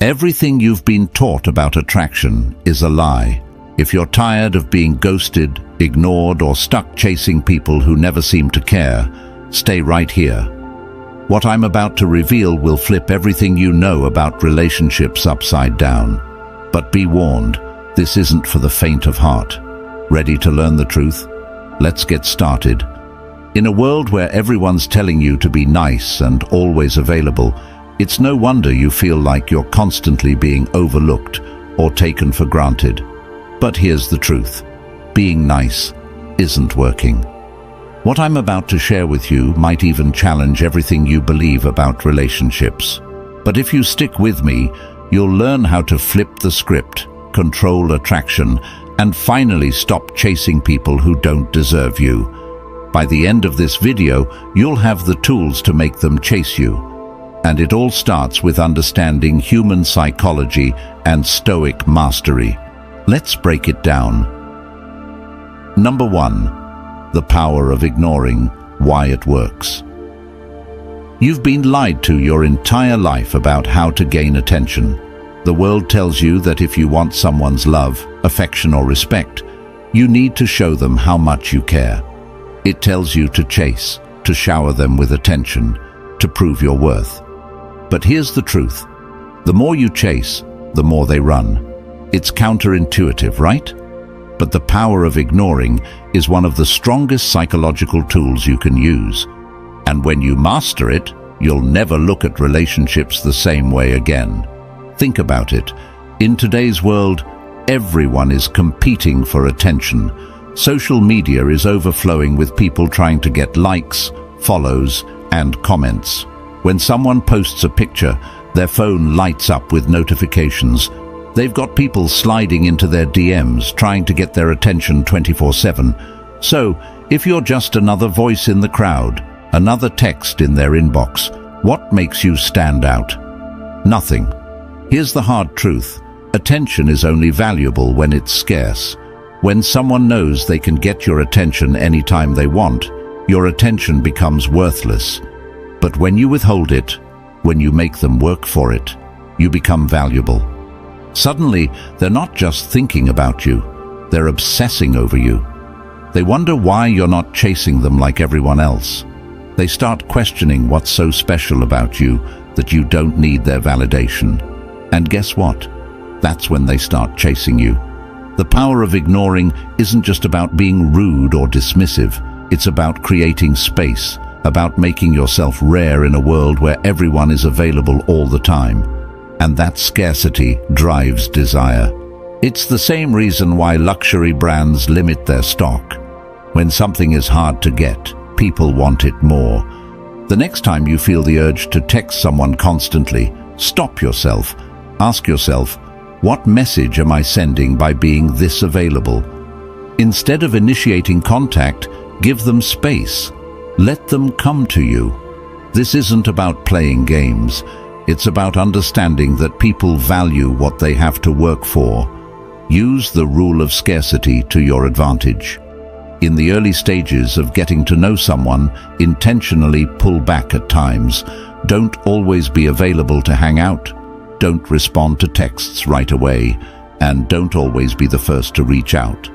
Everything you've been taught about attraction is a lie. If you're tired of being ghosted, ignored, or stuck chasing people who never seem to care, stay right here. What I'm about to reveal will flip everything you know about relationships upside down. But be warned, this isn't for the faint of heart. Ready to learn the truth? Let's get started. In a world where everyone's telling you to be nice and always available, it's no wonder you feel like you're constantly being overlooked or taken for granted. But here's the truth. Being nice isn't working. What I'm about to share with you might even challenge everything you believe about relationships. But if you stick with me, you'll learn how to flip the script, control attraction, and finally stop chasing people who don't deserve you. By the end of this video, you'll have the tools to make them chase you. And it all starts with understanding human psychology and Stoic mastery. Let's break it down. Number 1. The power of ignoring, why it works. You've been lied to your entire life about how to gain attention. The world tells you that if you want someone's love, affection, or respect, you need to show them how much you care. It tells you to chase, to shower them with attention, to prove your worth. But here's the truth. The more you chase, the more they run. It's counterintuitive, right? But the power of ignoring is one of the strongest psychological tools you can use. And when you master it, you'll never look at relationships the same way again. Think about it. In today's world, everyone is competing for attention. Social media is overflowing with people trying to get likes, follows, and comments. When someone posts a picture, their phone lights up with notifications. They've got people sliding into their DMs, trying to get their attention 24/7. So, if you're just another voice in the crowd, another text in their inbox, what makes you stand out? Nothing. Here's the hard truth. Attention is only valuable when it's scarce. When someone knows they can get your attention anytime they want, your attention becomes worthless. But when you withhold it, when you make them work for it, you become valuable. Suddenly, they're not just thinking about you, they're obsessing over you. They wonder why you're not chasing them like everyone else. They start questioning what's so special about you that you don't need their validation. And guess what? That's when they start chasing you. The power of ignoring isn't just about being rude or dismissive. It's about creating space, about making yourself rare in a world where everyone is available all the time. And that scarcity drives desire. It's the same reason why luxury brands limit their stock. When something is hard to get, people want it more. The next time you feel the urge to text someone constantly, stop yourself. Ask yourself, what message am I sending by being this available? Instead of initiating contact, give them space. Let them come to you. This isn't about playing games. It's about understanding that people value what they have to work for. Use the rule of scarcity to your advantage. In the early stages of getting to know someone, intentionally pull back at times. Don't always be available to hang out. Don't respond to texts right away. And don't always be the first to reach out.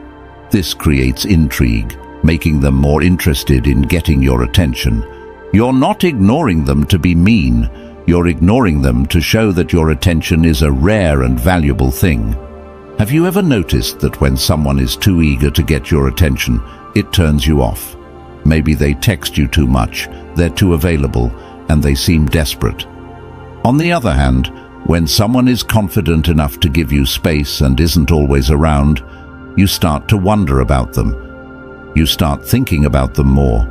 This creates intrigue, making them more interested in getting your attention. You're not ignoring them to be mean. You're ignoring them to show that your attention is a rare and valuable thing. Have you ever noticed that when someone is too eager to get your attention, it turns you off? Maybe they text you too much, they're too available, and they seem desperate. On the other hand, when someone is confident enough to give you space and isn't always around, you start to wonder about them. You start thinking about them more.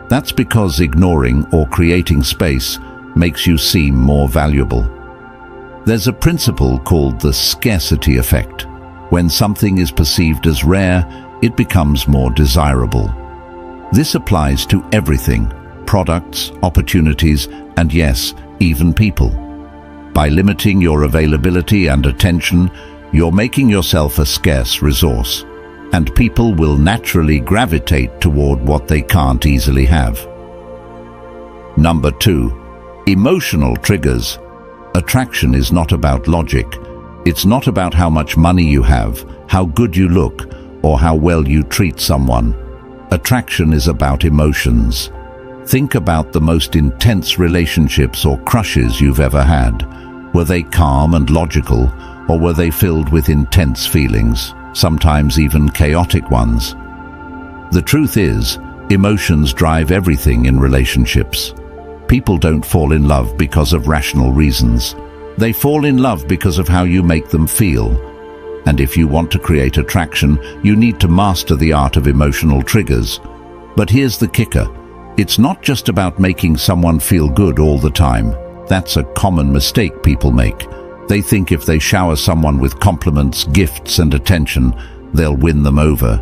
That's because ignoring or creating space makes you seem more valuable. There's a principle called the scarcity effect. When something is perceived as rare, it becomes more desirable. This applies to everything: products, opportunities, and yes, even people. By limiting your availability and attention, you're making yourself a scarce resource, and people will naturally gravitate toward what they can't easily have. Number 2. Emotional triggers. Attraction is not about logic. It's not about how much money you have, how good you look, or how well you treat someone. Attraction is about emotions. Think about the most intense relationships or crushes you've ever had. Were they calm and logical, or were they filled with intense feelings, sometimes even chaotic ones? The truth is, emotions drive everything in relationships. People don't fall in love because of rational reasons. They fall in love because of how you make them feel. And if you want to create attraction, you need to master the art of emotional triggers. But here's the kicker. It's not just about making someone feel good all the time. That's a common mistake people make. They think if they shower someone with compliments, gifts, and attention, they'll win them over.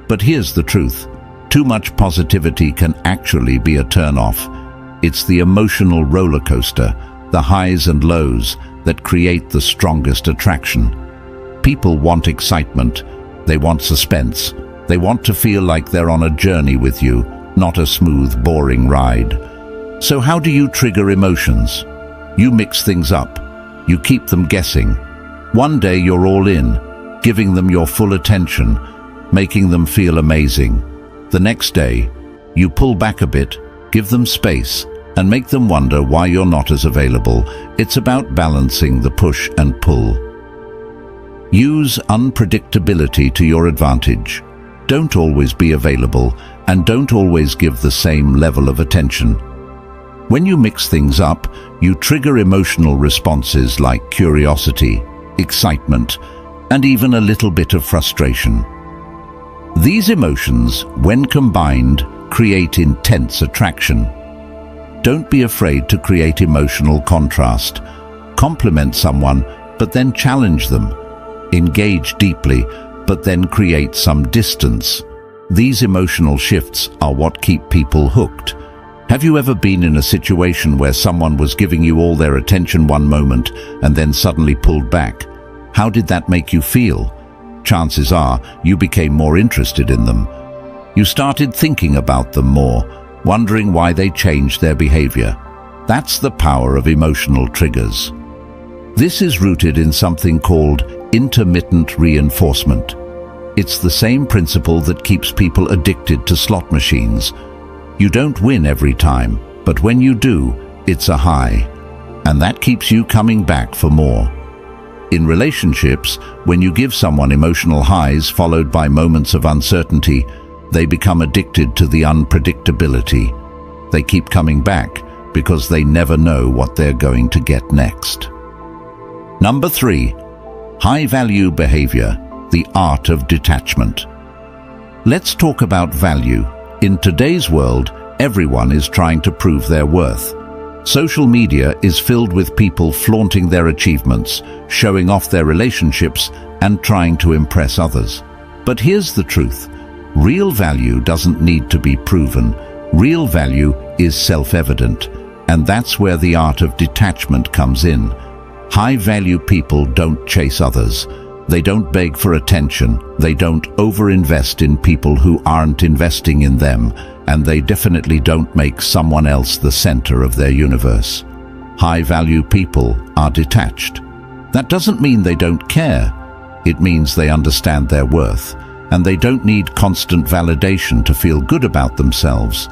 But here's the truth. Too much positivity can actually be a turn-off. It's the emotional roller coaster, the highs and lows, that create the strongest attraction. People want excitement. They want suspense. They want to feel like they're on a journey with you, not a smooth, boring ride. So how do you trigger emotions? You mix things up. You keep them guessing. One day you're all in, giving them your full attention, making them feel amazing. The next day, you pull back a bit, give them space, and make them wonder why you're not as available. It's about balancing the push and pull. Use unpredictability to your advantage. Don't always be available, and don't always give the same level of attention. When you mix things up, you trigger emotional responses like curiosity, excitement, and even a little bit of frustration. These emotions, when combined, create intense attraction. Don't be afraid to create emotional contrast. Compliment someone, but then challenge them. Engage deeply, but then create some distance. These emotional shifts are what keep people hooked. Have you ever been in a situation where someone was giving you all their attention one moment and then suddenly pulled back? How did that make you feel? Chances are you became more interested in them. You started thinking about them more, wondering why they changed their behavior. That's the power of emotional triggers. This is rooted in something called intermittent reinforcement. It's the same principle that keeps people addicted to slot machines. You don't win every time, but when you do, it's a high. And that keeps you coming back for more. In relationships, when you give someone emotional highs followed by moments of uncertainty, they become addicted to the unpredictability. They keep coming back because they never know what they're going to get next. Number 3. High-value behavior, the art of detachment. Let's talk about value. In today's world, everyone is trying to prove their worth. Social media is filled with people flaunting their achievements, showing off their relationships, and trying to impress others. But here's the truth. Real value doesn't need to be proven. Real value is self-evident, and that's where the art of detachment comes in. High-value people don't chase others. They don't beg for attention. They don't overinvest in people who aren't investing in them, and they definitely don't make someone else the center of their universe. High-value people are detached. That doesn't mean they don't care. It means they understand their worth, and they don't need constant validation to feel good about themselves.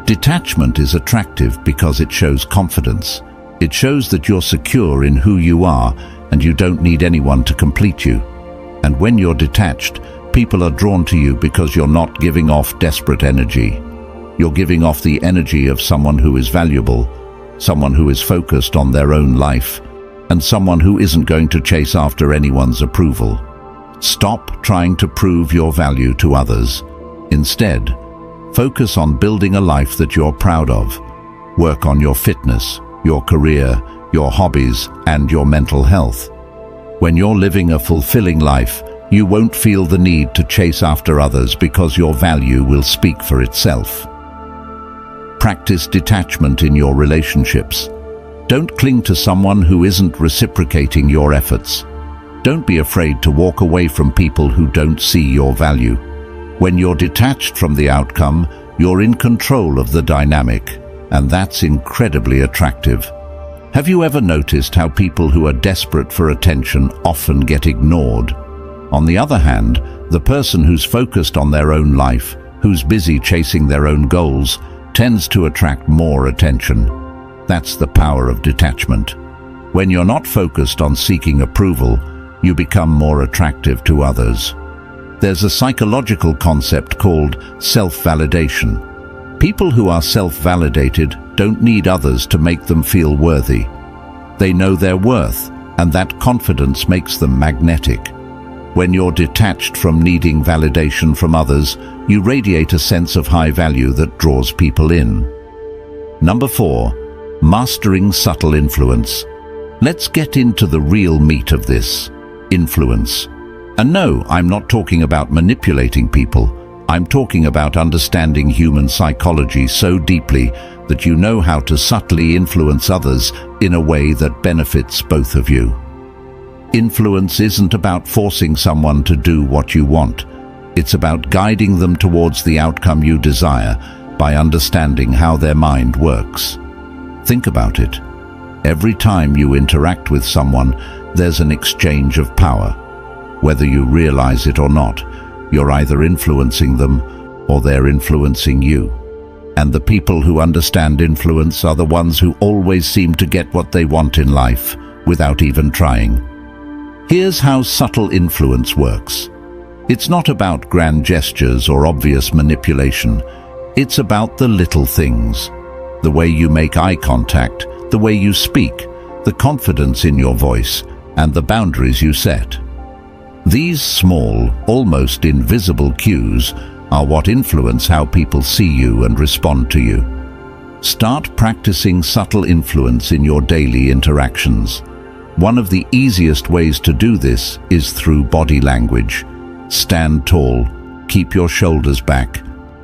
Detachment is attractive because it shows confidence. It shows that you're secure in who you are, and you don't need anyone to complete you. And when you're detached, people are drawn to you because you're not giving off desperate energy. You're giving off the energy of someone who is valuable, someone who is focused on their own life, and someone who isn't going to chase after anyone's approval. Stop trying to prove your value to others. Instead, focus on building a life that you're proud of. Work on your fitness, your career, your hobbies, and your mental health. When you're living a fulfilling life, you won't feel the need to chase after others because your value will speak for itself. Practice detachment in your relationships. Don't cling to someone who isn't reciprocating your efforts. Don't be afraid to walk away from people who don't see your value. When you're detached from the outcome, you're in control of the dynamic, and that's incredibly attractive. Have you ever noticed how people who are desperate for attention often get ignored? On the other hand, the person who's focused on their own life, who's busy chasing their own goals, tends to attract more attention. That's the power of detachment. When you're not focused on seeking approval, you become more attractive to others. There's a psychological concept called self-validation. People who are self-validated don't need others to make them feel worthy. They know their worth, and that confidence makes them magnetic. When you're detached from needing validation from others, you radiate a sense of high value that draws people in. Number 4, mastering subtle influence. Let's get into the real meat of this: influence. And no, I'm not talking about manipulating people. I'm talking about understanding human psychology so deeply that you know how to subtly influence others in a way that benefits both of you. Influence isn't about forcing someone to do what you want. It's about guiding them towards the outcome you desire by understanding how their mind works. Think about it. Every time you interact with someone, there's an exchange of power. Whether you realize it or not, you're either influencing them or they're influencing you. And the people who understand influence are the ones who always seem to get what they want in life without even trying. Here's how subtle influence works. It's not about grand gestures or obvious manipulation. It's about the little things. The way you make eye contact, the way you speak, the confidence in your voice, and the boundaries you set. These small, almost invisible cues are what influence how people see you and respond to you. Start practicing subtle influence in your daily interactions. One of the easiest ways to do this is through body language. Stand tall, keep your shoulders back,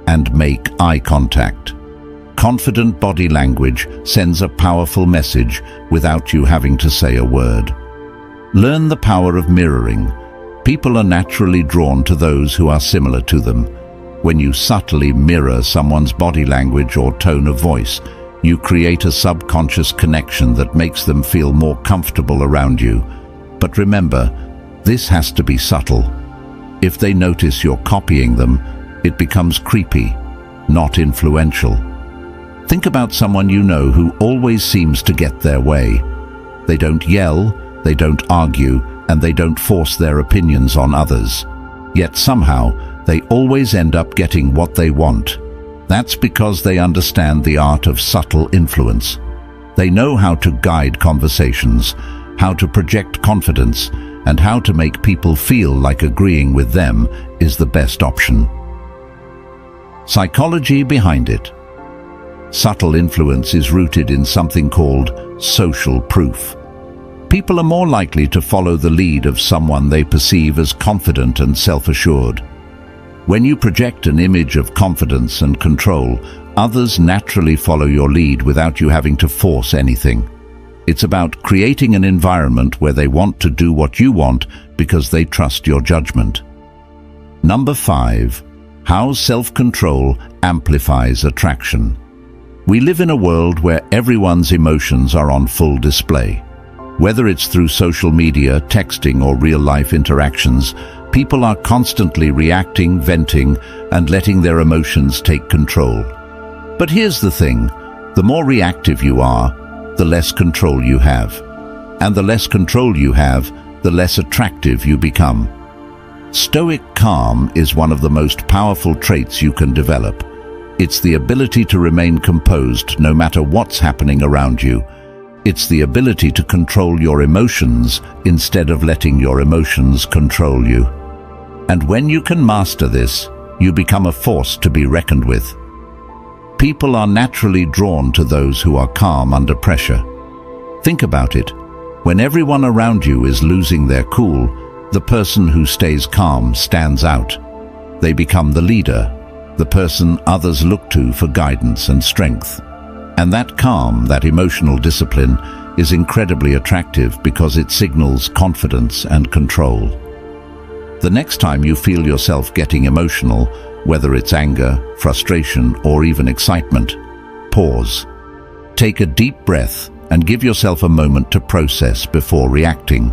and make eye contact. Confident body language sends a powerful message without you having to say a word. Learn the power of mirroring. People are naturally drawn to those who are similar to them. When you subtly mirror someone's body language or tone of voice, you create a subconscious connection that makes them feel more comfortable around you. But remember, this has to be subtle. If they notice you're copying them, it becomes creepy, not influential. Think about someone you know who always seems to get their way. They don't yell, they don't argue, and they don't force their opinions on others. Yet somehow, they always end up getting what they want. That's because they understand the art of subtle influence. They know how to guide conversations, how to project confidence, and how to make people feel like agreeing with them is the best option. Psychology behind it. Subtle influence is rooted in something called social proof. People are more likely to follow the lead of someone they perceive as confident and self-assured. When you project an image of confidence and control, others naturally follow your lead without you having to force anything. It's about creating an environment where they want to do what you want because they trust your judgment. Number 5. How self-control amplifies attraction. We live in a world where everyone's emotions are on full display. Whether it's through social media, texting, or real-life interactions, people are constantly reacting, venting, and letting their emotions take control. But here's the thing: the more reactive you are, the less control you have. And the less control you have, the less attractive you become. Stoic calm is one of the most powerful traits you can develop. It's the ability to remain composed no matter what's happening around you. It's the ability to control your emotions instead of letting your emotions control you. And when you can master this, you become a force to be reckoned with. People are naturally drawn to those who are calm under pressure. Think about it. When everyone around you is losing their cool, the person who stays calm stands out. They become the leader, the person others look to for guidance and strength. And that calm, that emotional discipline, is incredibly attractive because it signals confidence and control. The next time you feel yourself getting emotional, whether it's anger, frustration, or even excitement, pause. Take a deep breath and give yourself a moment to process before reacting.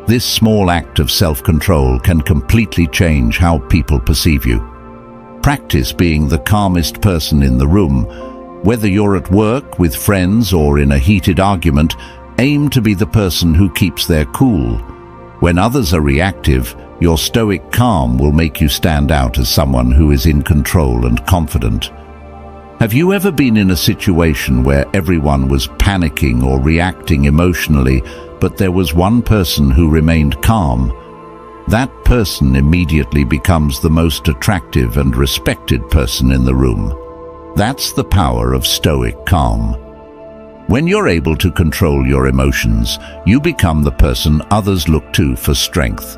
This small act of self-control can completely change how people perceive you. Practice being the calmest person in the room. Whether you're at work, with friends, or in a heated argument, aim to be the person who keeps their cool. When others are reactive, your stoic calm will make you stand out as someone who is in control and confident. Have you ever been in a situation where everyone was panicking or reacting emotionally, but there was one person who remained calm? That person immediately becomes the most attractive and respected person in the room. That's the power of stoic calm. When you're able to control your emotions, you become the person others look to for strength.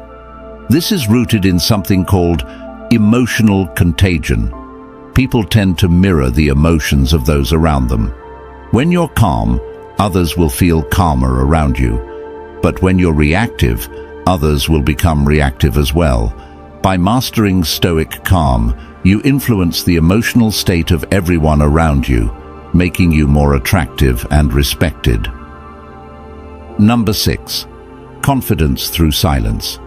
This is rooted in something called emotional contagion. People tend to mirror the emotions of those around them. When you're calm, others will feel calmer around you. But when you're reactive, others will become reactive as well. By mastering stoic calm, you influence the emotional state of everyone around you, making you more attractive and respected. Number 6. Confidence through silence.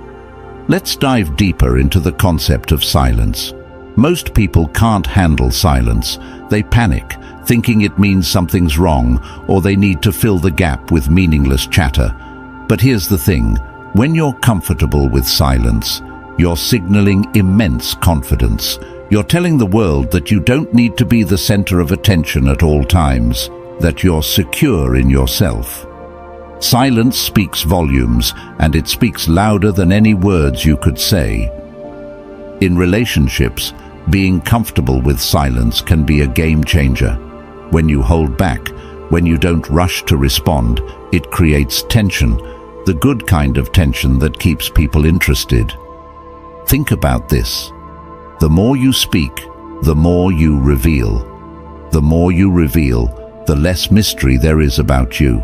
Let's dive deeper into the concept of silence. Most people can't handle silence. They panic, thinking it means something's wrong, or they need to fill the gap with meaningless chatter. But here's the thing, when you're comfortable with silence, you're signaling immense confidence. You're telling the world that you don't need to be the center of attention at all times, that you're secure in yourself. Silence speaks volumes, and it speaks louder than any words you could say. In relationships, being comfortable with silence can be a game changer. When you hold back, when you don't rush to respond, it creates tension, the good kind of tension that keeps people interested. Think about this. The more you speak, the more you reveal. The more you reveal, the less mystery there is about you.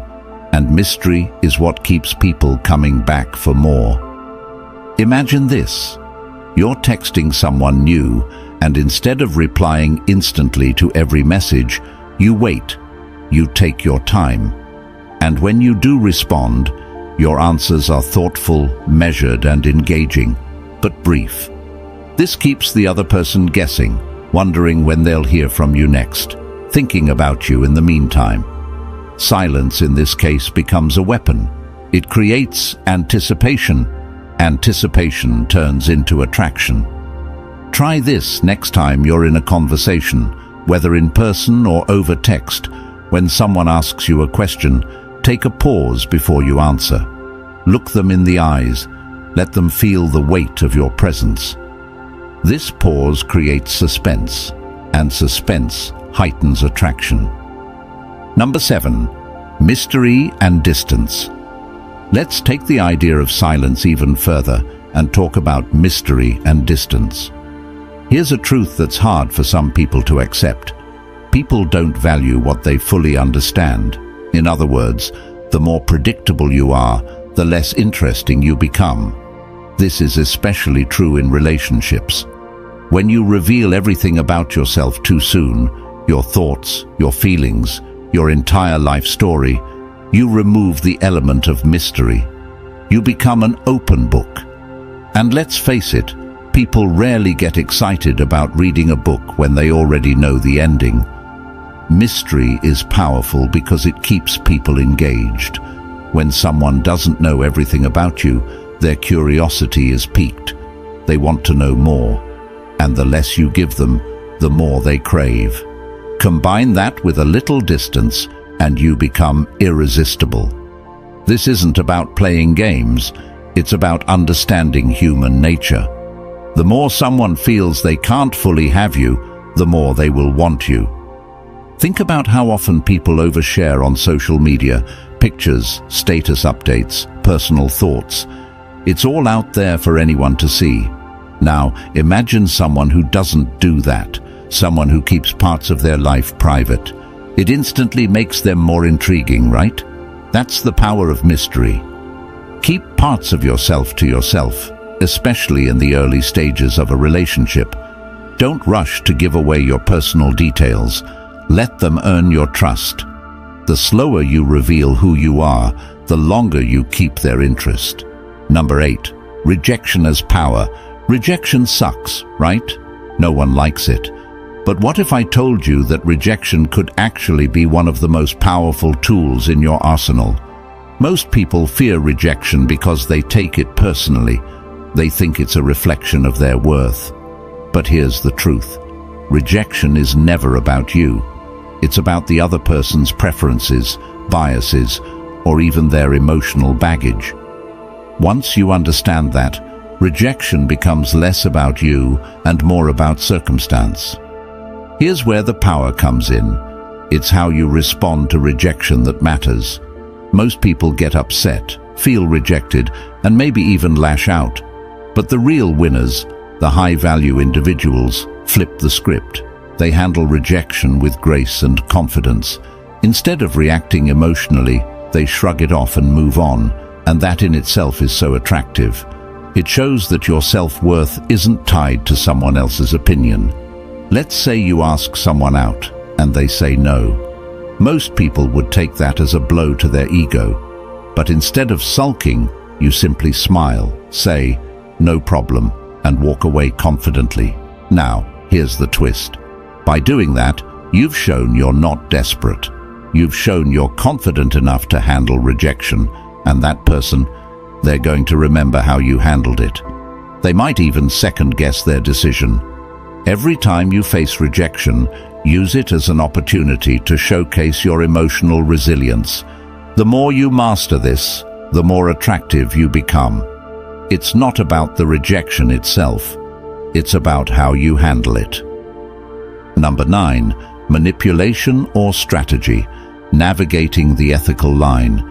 And mystery is what keeps people coming back for more. Imagine this. You're texting someone new, and instead of replying instantly to every message, you wait. You take your time. And when you do respond, your answers are thoughtful, measured, and engaging, but brief. This keeps the other person guessing, wondering when they'll hear from you next, thinking about you in the meantime. Silence in this case becomes a weapon. It creates anticipation. Anticipation turns into attraction. Try this next time you're in a conversation, whether in person or over text. When someone asks you a question, take a pause before you answer. Look them in the eyes. Let them feel the weight of your presence. This pause creates suspense, and suspense heightens attraction. Number 7. Mystery and distance. Let's take the idea of silence even further and talk about mystery and distance. Here's a truth that's hard for some people to accept. People don't value what they fully understand. In other words, the more predictable you are, the less interesting you become. This is especially true in relationships. When you reveal everything about yourself too soon, your thoughts, your feelings, your entire life story, you remove the element of mystery. You become an open book. And let's face it, people rarely get excited about reading a book when they already know the ending. Mystery is powerful because it keeps people engaged. When someone doesn't know everything about you, their curiosity is piqued. They want to know more. And the less you give them, the more they crave. Combine that with a little distance, and you become irresistible. This isn't about playing games, it's about understanding human nature. The more someone feels they can't fully have you, the more they will want you. Think about how often people overshare on social media, pictures, status updates, personal thoughts. It's all out there for anyone to see. Now, imagine someone who doesn't do that, someone who keeps parts of their life private. It instantly makes them more intriguing, right? That's the power of mystery. Keep parts of yourself to yourself, especially in the early stages of a relationship. Don't rush to give away your personal details. Let them earn your trust. The slower you reveal who you are, the longer you keep their interest. Number 8. Rejection as power. Rejection sucks, right? No one likes it. But what if I told you that rejection could actually be one of the most powerful tools in your arsenal? Most people fear rejection because they take it personally. They think it's a reflection of their worth. But here's the truth. Rejection is never about you. It's about the other person's preferences, biases, or even their emotional baggage. Once you understand that, rejection becomes less about you and more about circumstance. Here's where the power comes in. It's how you respond to rejection that matters. Most people get upset, feel rejected, and maybe even lash out. But the real winners, the high-value individuals, flip the script. They handle rejection with grace and confidence. Instead of reacting emotionally, they shrug it off and move on, and that in itself is so attractive. It shows that your self-worth isn't tied to someone else's opinion. Let's say you ask someone out, and they say no. Most people would take that as a blow to their ego. But instead of sulking, you simply smile, say, "No problem," and walk away confidently. Now, here's the twist. By doing that, you've shown you're not desperate. You've shown you're confident enough to handle rejection, and that person, they're going to remember how you handled it. They might even second-guess their decision. Every time you face rejection, use it as an opportunity to showcase your emotional resilience. The more you master this, the more attractive you become. It's not about the rejection itself. It's about how you handle it. Number 9. Manipulation or strategy. Navigating the ethical line.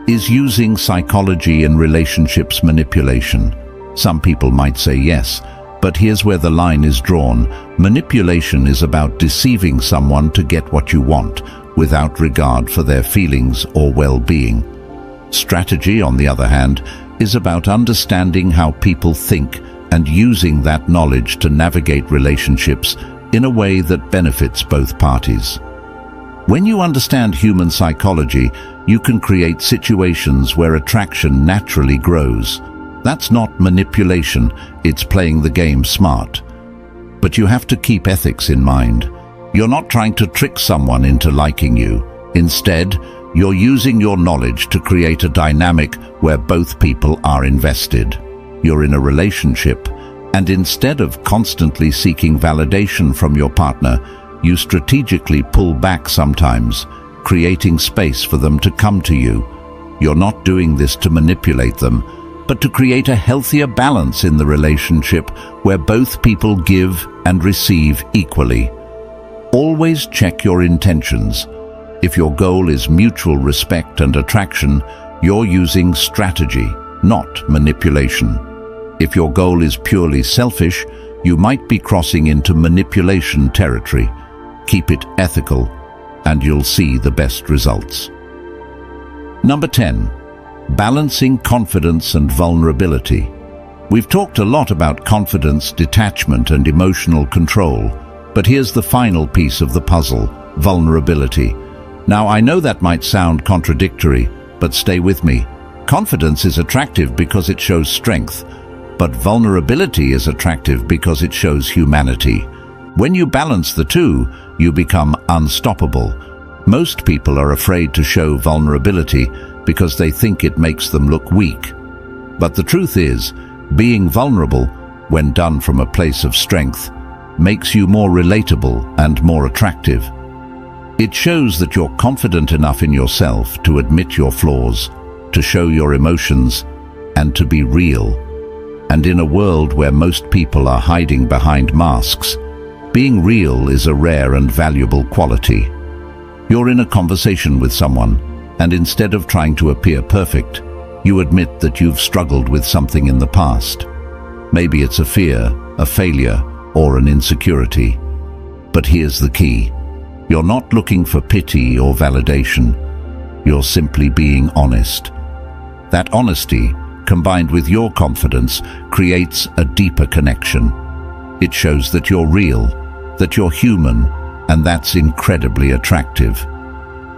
Is using psychology in relationships manipulation? Some people might say yes, but here's where the line is drawn. Manipulation is about deceiving someone to get what you want, without regard for their feelings or well-being. Strategy, on the other hand, is about understanding how people think and using that knowledge to navigate relationships in a way that benefits both parties. When you understand human psychology, you can create situations where attraction naturally grows. That's not manipulation, it's playing the game smart. But you have to keep ethics in mind. You're not trying to trick someone into liking you. Instead, you're using your knowledge to create a dynamic where both people are invested. You're in a relationship, and instead of constantly seeking validation from your partner, you strategically pull back sometimes, creating space for them to come to you. You're not doing this to manipulate them, but to create a healthier balance in the relationship where both people give and receive equally. Always check your intentions. If your goal is mutual respect and attraction, you're using strategy, not manipulation. If your goal is purely selfish, you might be crossing into manipulation territory. Keep it ethical, and you'll see the best results. Number 10. Balancing confidence and vulnerability. We've talked a lot about confidence, detachment, and emotional control, but here's the final piece of the puzzle: vulnerability. Now, I know that might sound contradictory, but stay with me. Confidence is attractive because it shows strength, but vulnerability is attractive because it shows humanity. When you balance the two, you become unstoppable. Most people are afraid to show vulnerability because they think it makes them look weak. But the truth is, being vulnerable, when done from a place of strength, makes you more relatable and more attractive. It shows that you're confident enough in yourself to admit your flaws, to show your emotions, and to be real. And in a world where most people are hiding behind masks, being real is a rare and valuable quality. You're in a conversation with someone, and instead of trying to appear perfect, you admit that you've struggled with something in the past. Maybe it's a fear, a failure, or an insecurity. But here's the key. You're not looking for pity or validation. You're simply being honest. That honesty, combined with your confidence, creates a deeper connection. It shows that you're real, that you're human, and that's incredibly attractive.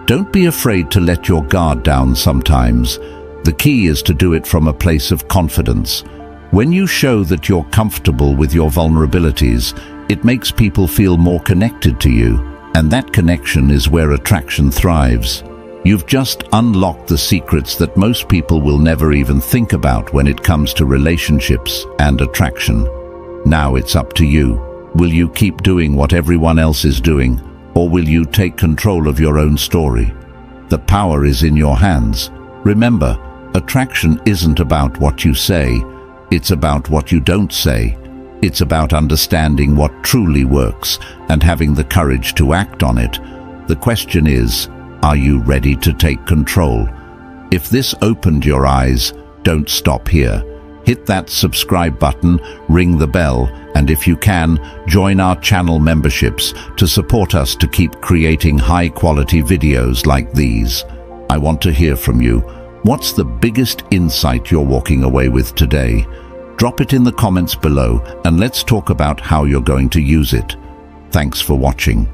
Don't be afraid to let your guard down sometimes. The key is to do it from a place of confidence. When you show that you're comfortable with your vulnerabilities, it makes people feel more connected to you, and that connection is where attraction thrives. You've just unlocked the secrets that most people will never even think about when it comes to relationships and attraction. Now it's up to you. Will you keep doing what everyone else is doing, or will you take control of your own story? The power is in your hands. Remember, attraction isn't about what you say, it's about what you don't say. It's about understanding what truly works and having the courage to act on it. The question is, are you ready to take control? If this opened your eyes, don't stop here. Hit that subscribe button, ring the bell, and if you can, join our channel memberships to support us to keep creating high-quality videos like these. I want to hear from you. What's the biggest insight you're walking away with today? Drop it in the comments below and let's talk about how you're going to use it. Thanks for watching.